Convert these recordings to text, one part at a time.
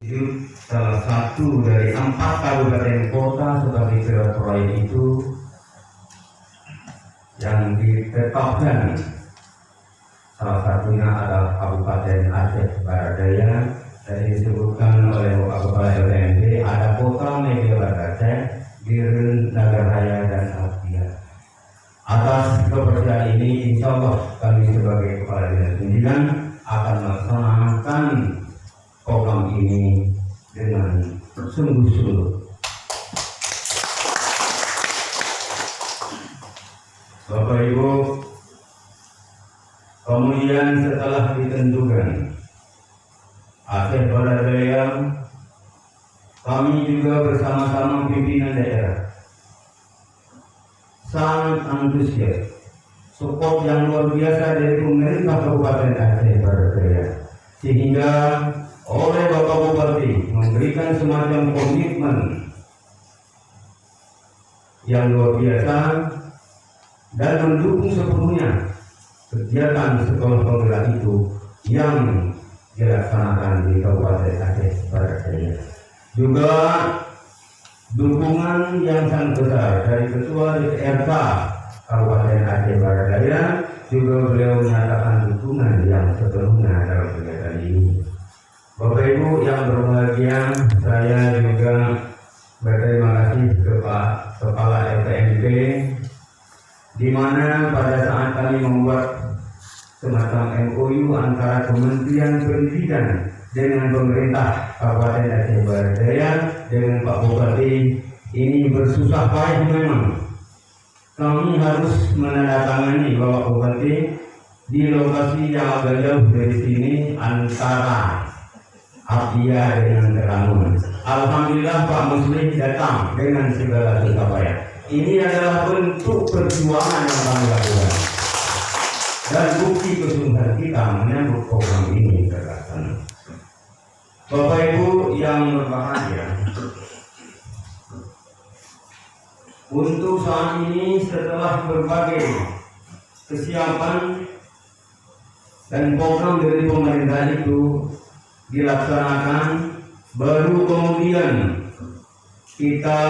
Itu salah satu dari 4 kabupaten kota sebagai pilot proyek itu yang ditetapkan. Salah satunya adalah Kabupaten Aceh Barat Daya. Dan disebutkan oleh Kepala LTMB ada kota Media Barat Aceh, Biren, Nagaraya, dan Abdia. Atas kepercayaan ini, insya Allah kami sebagai Kepala Dinas Pendidikan akan melaksanakan program ini dengan sungguh-sungguh. Bapak Ibu, kemudian setelah ditentukan Aceh Barat Daya, kami juga bersama-sama pimpinan daerah sangat antusias, support yang luar biasa dari pemerintah Kabupaten Aceh Barat Daya, sehingga oleh Bapak Bupati memberikan semacam komitmen yang luar biasa dan mendukung sepenuhnya kegiatan sekolah penggerak itu yang dilaksanakan di Kabupaten Aceh Barat Daya. Juga dukungan yang sangat besar dari Ketua DPRK Kabupaten Aceh Barat Daya, juga beliau menyatakan dukungan yang sepenuhnya dalam kegiatan ini. Bapak Ibu yang berbahagia, saya juga berterima kasih kepada Kepala LTMP, di mana pada saat kami membuat semacam MOU antara Kementerian Pendidikan dengan pemerintah Kabupaten Aceh Barat Daya dengan Pak Bupati, ini bersusah payah memang. Kami harus menandatangani Bapak Bupati di lokasi yang agak jauh dari sini antara Abdia dengan Terangun. Alhamdulillah Pak Muslim datang dengan segala susah payah. Ini adalah bentuk perjuangan yang kami lakukan dan bukti kesungguhan kita menyambut program ini terlaksana. Bapak Ibu yang berbahagia, untuk saat ini setelah berbagai kesiapan dan program dari pemerintah itu dilaksanakan, baru kemudian kita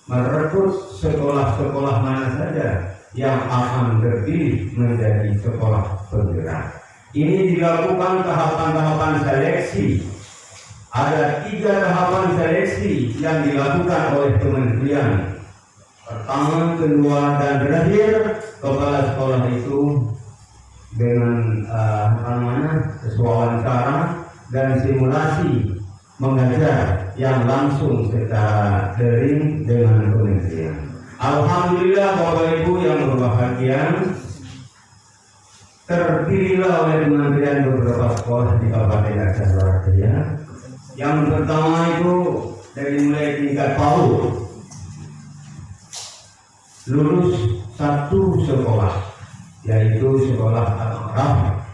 merekrut sekolah-sekolah mana saja yang akan terpilih menjadi sekolah penggerak. Ini dilakukan tahapan-tahapan seleksi. Ada 3 tahapan seleksi yang dilakukan oleh kementerian. Pertama, kedua, dan terakhir, kepala sekolah itu dengan wawancara dan simulasi mengajar yang langsung secara daring dengan kementerian. Alhamdulillah Bapak Ibu yang berbahagia, terpilihlah oleh kementerian beberapa sekolah di Kabupaten Aceh Barat Daya. Yang pertama itu dari mulai tingkat PAUD, lulus 1 sekolah, yaitu sekolah Al-Araf.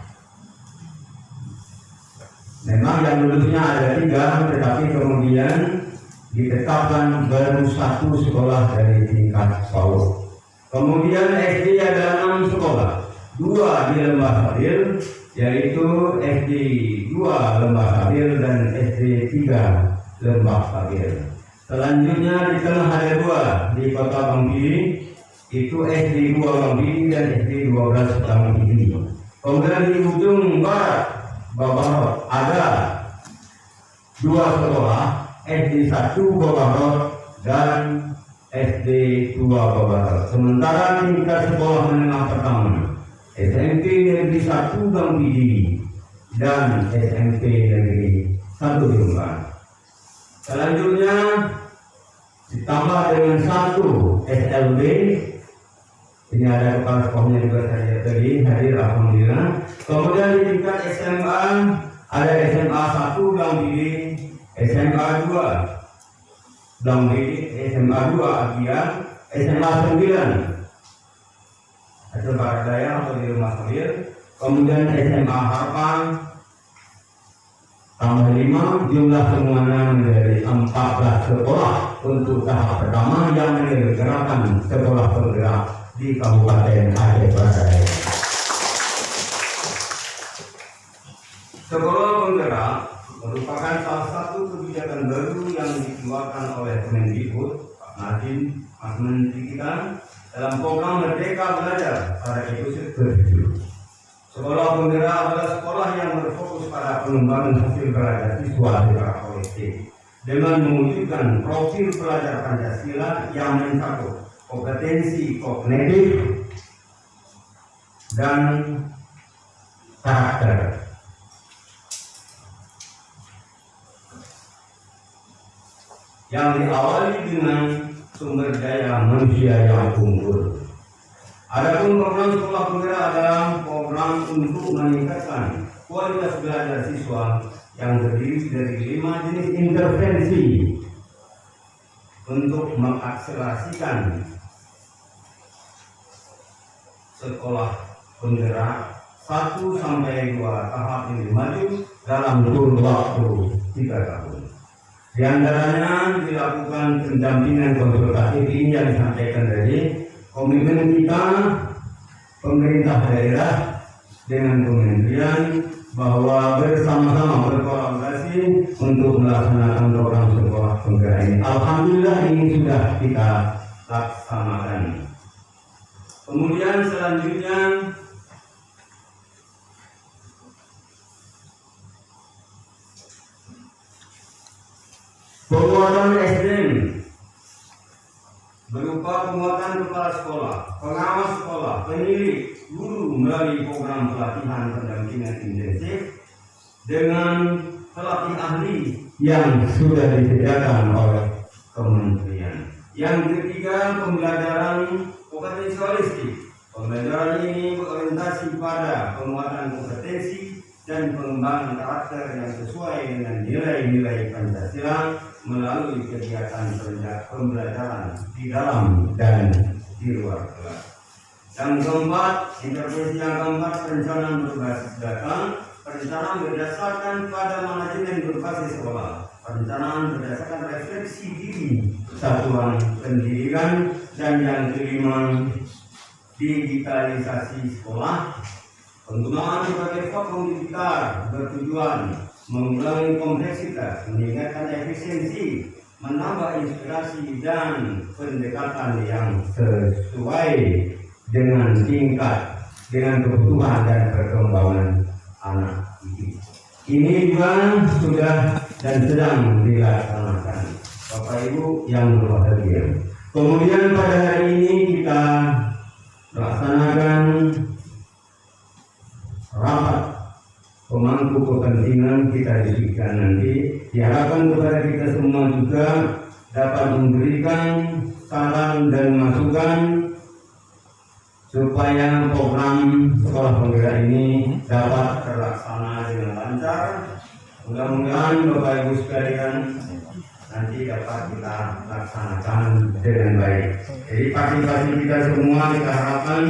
Memang yang lulusnya ada 3, tetapi kemudian ditetapkan baru 1 sekolah dari tingkat PAUD. Kemudian SD ada 6 sekolah, 2 di Lembah Sabil, yaitu SD 2 Lembah Sabil dan SD 3 Lembah Sabil. Selanjutnya di tengah ada 2 di Kota Bangpili, itu SD 2 Bangpili dan SD 12 Bangpili. Kemudian di ujung barat Babarot ada 2 sekolah, SD 1 Babarot dan SD 2 Babarot. Sementara tingkat sekolah menengah pertama SMP Negeri 1 Bangpili dan SMP Negeri 1 Jombang. Selanjutnya ditambah dengan 1 SLB. Ini ada kepala sekolahnya juga saya tadi hadir, alhamdulillah. Kemudian di tingkat SMA ada SMA 1 Bangpili, SMA 2 Bangpili, SMA 2 Abdia, SMA 9 Aceh Barat Daya atau di Rumah Sabil. Kemudian SMA Harapan tambah 5, jumlah semuanya menjadi 14 sekolah untuk tahap pertama yang menyelenggarakan sekolah penggerak di Kabupaten Aceh Barat Daya. Sekolah penggerak merupakan salah satu kebijakan baru yang dikeluarkan oleh Kemendikbud Pak Nadiem Mas Menteri kita dalam program Merdeka Belajar pada episode ke-7. Sekolah penggerak adalah sekolah yang berfokus pada pengembangan hasil belajar siswa secara kolektif dengan mewujudkan profil pelajar Pancasila yang mencakup kompetensi kognitif dan karakter. Yang diawali dengan sumber daya manusia yang unggul. Adapun program sekolah penggerak adalah program untuk meningkatkan kualitas belajar siswa yang terdiri dari 5 jenis intervensi untuk mengakselerasikan sekolah penggerak 1 sampai 2 tahap ini maju dalam kurun waktu 3 tahun. Di antaranya dilakukan pendampingan konsultatif ini yang disampaikan tadi, komitmen kita pemerintah daerah dengan kementerian bahwa bersama-sama berkolaborasi untuk melaksanakan program sekolah penggerak ini. Alhamdulillah ini sudah kita laksanakan. Kemudian selanjutnya penguatan SDM berupa penguatan kepala sekolah, pengawas sekolah, pendidik, guru melalui program pelatihan pendampingan intensif dengan pelatih ahli yang sudah disediakan oleh kementerian. Yang ketiga, pembelajaran kompetensi holistik. Pembelajaran ini berorientasi pada penguatan kompetensi dan pengembangan karakter yang sesuai dengan nilai-nilai Pancasila melalui kegiatan pembelajaran di dalam dan di luar kelas. Yang keempat, intervensi yang keempat, perencanaan berbasis data. Perencanaan berdasarkan pada manajemen berbasis sekolah. Perencanaan berdasarkan refleksi diri satuan pendidikan. Dan yang kelima, digitalisasi sekolah. Penggunaan sebagai platform digital bertujuan mengurangi kompleksitas, meningkatkan efisiensi, menambah inspirasi dan pendekatan yang sesuai dengan tingkat, dengan kebutuhan dan perkembangan anak didik. Ini juga sudah dan sedang dilaksanakan, Bapak Ibu yang berbahagia. Kemudian pada hari ini kita melaksanakan rapat pemangku kepentingan kita diskusikan nanti. Diharapkan kepada kita semua juga dapat memberikan saran dan masukan supaya program sekolah penggerak ini dapat terlaksana dengan lancar. Mudah-mudahan Bapak Ibu sekalian nanti dapat kita laksanakan dengan baik. Jadi partisipasi kita semua kita harapkan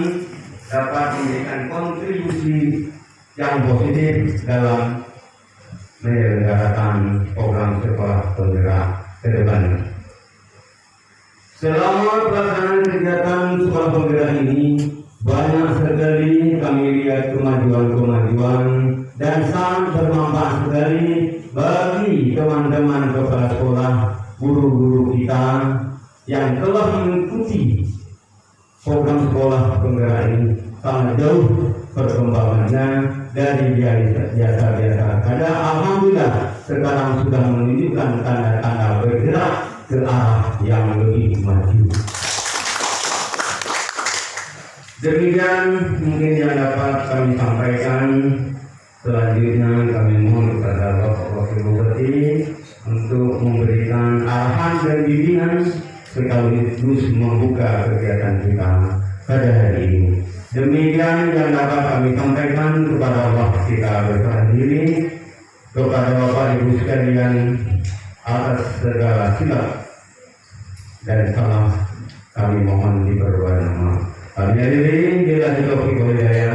dapat memberikan kontribusi yang positif dalam menyelenggarakan program sekolah penggerak ke depan. Selama pelaksanaan kegiatan sekolah penggerak ini, banyak sekali kami lihat kemajuan-kemajuan dan sangat bermanfaat sekali bagi teman-teman kepala sekolah, guru-guru kita yang telah mengikuti program sekolah penggerak ini. Sangat jauh perkembangannya dari biasa-biasa saja. Alhamdulillah sekarang sudah menunjukkan tanda-tanda bergerak ke arah yang lebih maju. Demikian mungkin yang dapat kami sampaikan. Selanjutnya kami mohon kepada Bapak Wakil Bupati untuk memberikan arahan dan bimbingan sekaligus membuka kegiatan kita pada hari ini. Demikian yang dapat kami sampaikan kepada Allah kita berserah diri kepada Bapak Ibu sekalian atas segala silap dan salah kami mohon diperbanyak maaf. Kami hadirin bila ditaufiq hidayah